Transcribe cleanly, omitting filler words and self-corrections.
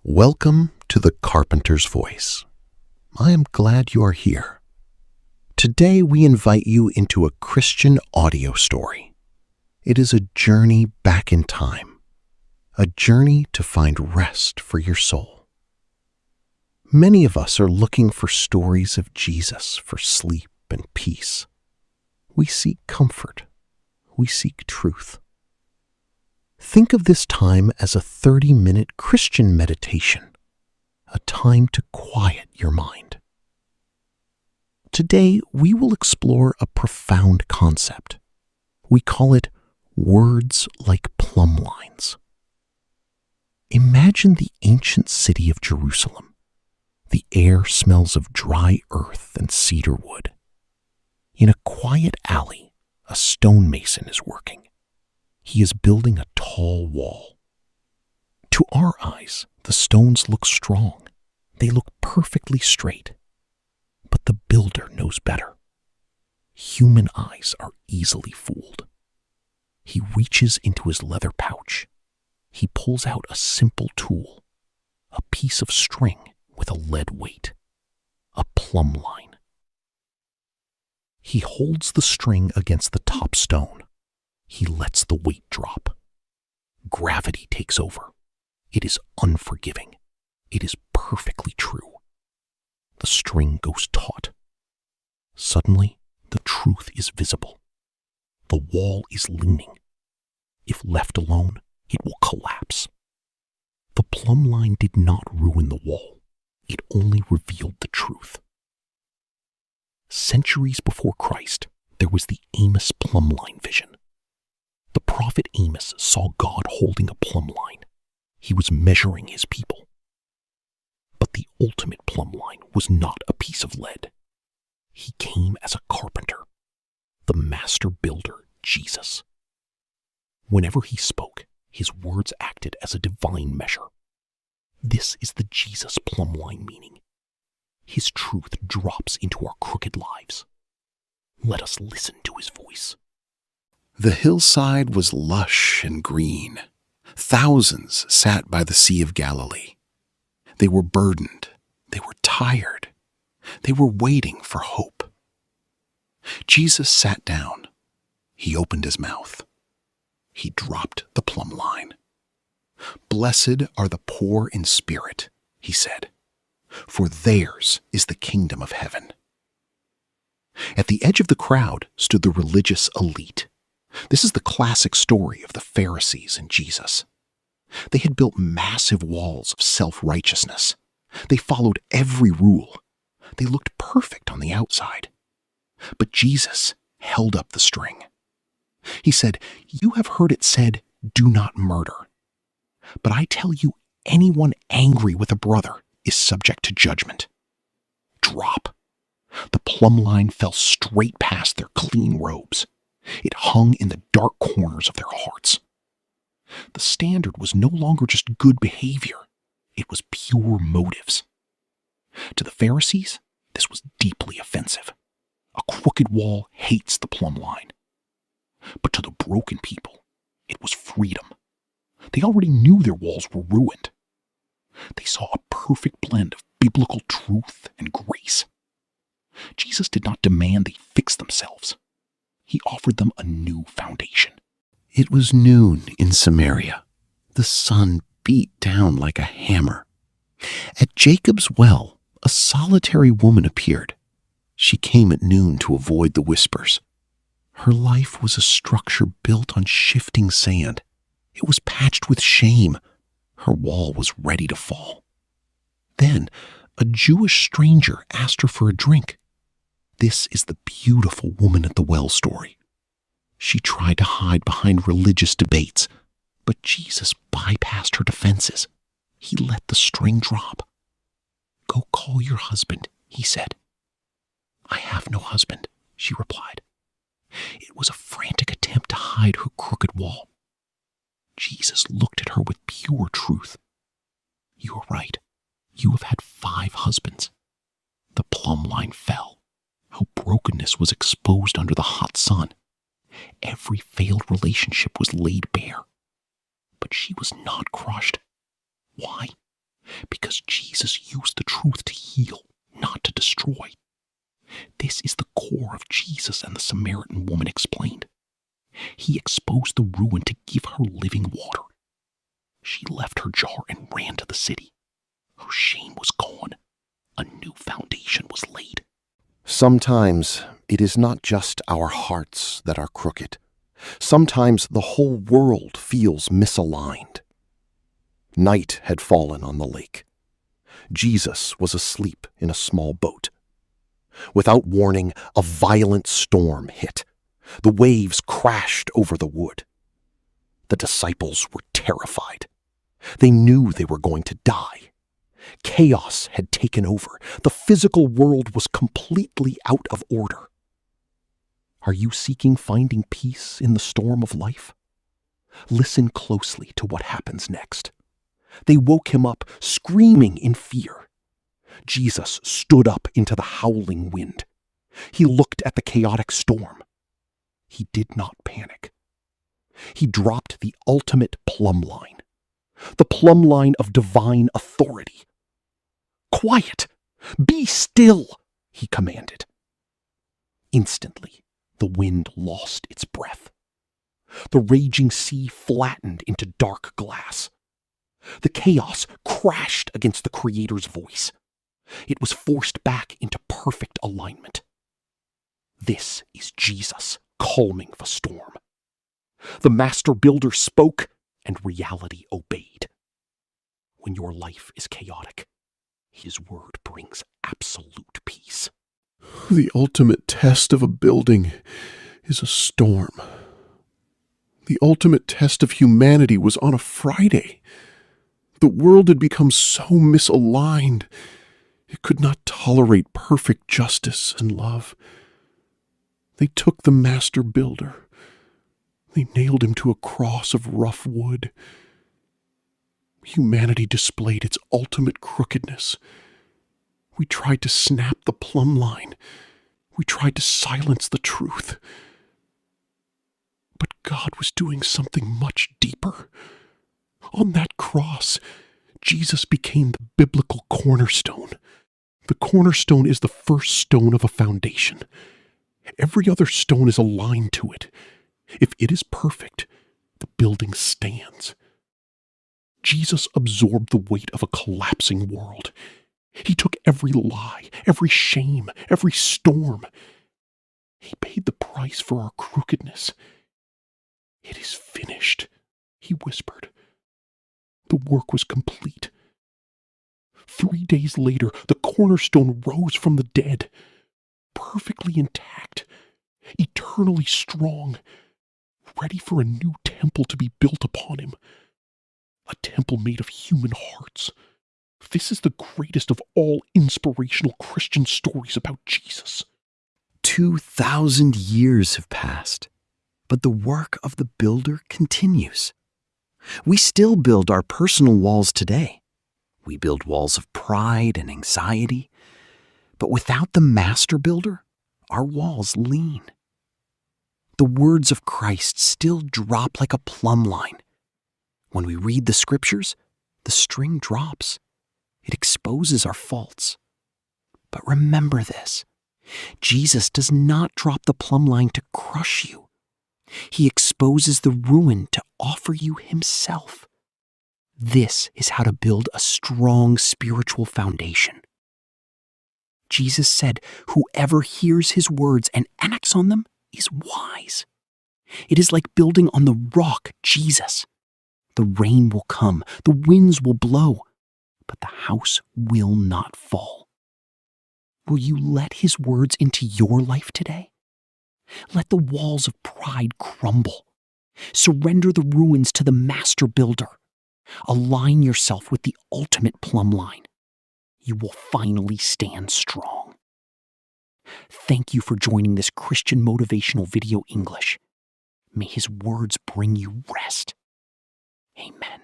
Welcome to the Carpenter's Voice. I am glad you are here. Today we invite you into a Christian audio story. It is a journey back in time, a journey to find rest for your soul. Many of us are looking for stories of Jesus for sleep and peace. We seek comfort. We seek truth. Think of this time as a 30-minute Christian meditation, a time to quiet your mind. Today, we will explore a profound concept. We call it words like plumb lines. Imagine the ancient city of Jerusalem. The air smells of dry earth and cedar wood. In a quiet alley, a stonemason is working. He is building a tall wall. To our eyes, the stones look strong. They look perfectly straight. But the builder knows better. Human eyes are easily fooled. He reaches into his leather pouch. He pulls out a simple tool, a piece of string with a lead weight, a plumb line. He holds the string against the top stone. He lets the weight drop. Gravity takes over. It is unforgiving. It is perfectly true. The string goes taut. Suddenly, the truth is visible. The wall is leaning. If left alone, it will collapse. The plumb line did not ruin the wall. It only revealed the truth. Centuries before Christ, there was the Amos plumb line vision. The prophet Amos saw God holding a plumb line. He was measuring his people. But the ultimate plumb line was not a piece of lead. He came as a carpenter, the master builder, Jesus. Whenever he spoke, his words acted as a divine measure. This is the Jesus plumb line meaning. His truth drops into our crooked lives. Let us listen to his voice. The hillside was lush and green. Thousands sat by the Sea of Galilee. They were burdened. They were tired. They were waiting for hope. Jesus sat down. He opened his mouth. He dropped the plumb line. "Blessed are the poor in spirit," he said, "for theirs is the kingdom of heaven." At the edge of the crowd stood the religious elite. This is the classic story of the Pharisees and Jesus. They had built massive walls of self-righteousness. They followed every rule. They looked perfect on the outside. But Jesus held up the string. He said, "You have heard it said, 'Do not murder.' But I tell you, anyone angry with a brother is subject to judgment." Drop. The plumb line fell straight past their clean robes. It hung in the dark corners of their hearts. The standard was no longer just good behavior. It was pure motives. To the Pharisees, this was deeply offensive. A crooked wall hates the plumb line. But to the broken people, it was freedom. They already knew their walls were ruined. They saw a perfect blend of biblical truth and grace. Jesus did not demand they fix themselves. He offered them a new foundation. It was noon in Samaria. The sun beat down like a hammer. At Jacob's well, a solitary woman appeared. She came at noon to avoid the whispers. Her life was a structure built on shifting sand. It was patched with shame. Her wall was ready to fall. Then, a Jewish stranger asked her for a drink. This is the beautiful woman at the well story. She tried to hide behind religious debates, but Jesus bypassed her defenses. He let the string drop. "Go call your husband," he said. "I have no husband," she replied. It was a frantic attempt to hide her crooked wall. Jesus looked at her with pure truth. "You are right. You have had 5 husbands." The plumb line fell. Her brokenness was exposed under the hot sun. Every failed relationship was laid bare. But she was not crushed. Why? Jesus used the truth to heal, not to destroy. This is the core of Jesus and the Samaritan woman explained. He exposed the ruin to give her living water. She left her jar and ran to the city. Her shame was gone. A new foundation was laid. Sometimes it is not just our hearts that are crooked. Sometimes the whole world feels misaligned. Night had fallen on the lake. Jesus was asleep in a small boat. Without warning, a violent storm hit. The waves crashed over the wood. The disciples were terrified. They knew they were going to die. Chaos had taken over. The physical world was completely out of order. Are you seeking finding peace in the storm of life? Listen closely to what happens next. They woke him up, screaming in fear. Jesus stood up into the howling wind. He looked at the chaotic storm. He did not panic. He dropped the ultimate plumb line, the plumb line of divine authority. "Quiet! Be still!" he commanded. Instantly, the wind lost its breath. The raging sea flattened into dark glass. The chaos crashed against the Creator's voice. It was forced back into perfect alignment. This is Jesus calming the storm. The master builder spoke, and reality obeyed. When your life is chaotic, his word brings absolute peace. The ultimate test of a building is a storm. The ultimate test of humanity was on a Friday. The world had become so misaligned. It could not tolerate perfect justice and love. They took the master builder. They nailed him to a cross of rough wood. Humanity displayed its ultimate crookedness. We tried to snap the plumb line. We tried to silence the truth. But God was doing something much deeper. On that cross, Jesus became the biblical cornerstone. The cornerstone is the first stone of a foundation. Every other stone is aligned to it. If it is perfect, the building stands. Jesus absorbed the weight of a collapsing world. He took every lie, every shame, every storm. He paid the price for our crookedness. "It is finished," he whispered. The work was complete. 3 days later, the cornerstone rose from the dead, perfectly intact, eternally strong, ready for a new temple to be built upon him. A temple made of human hearts. This is the greatest of all inspirational Christian stories about Jesus. 2,000 years have passed, but the work of the builder continues. We still build our personal walls today. We build walls of pride and anxiety, but without the master builder, our walls lean. The words of Christ still drop like a plumb line. When we read the scriptures, the string drops. It exposes our faults. But remember this, Jesus does not drop the plumb line to crush you. He exposes the ruin to offer you himself. This is how to build a strong spiritual foundation. Jesus said, "Whoever hears his words and acts on them is wise." It is like building on the rock, Jesus. The rain will come, the winds will blow, but the house will not fall. Will you let his words into your life today? Let the walls of pride crumble. Surrender the ruins to the master builder. Align yourself with the ultimate plumb line. You will finally stand strong. Thank you for joining this Christian motivational video English. May his words bring you rest. Amen.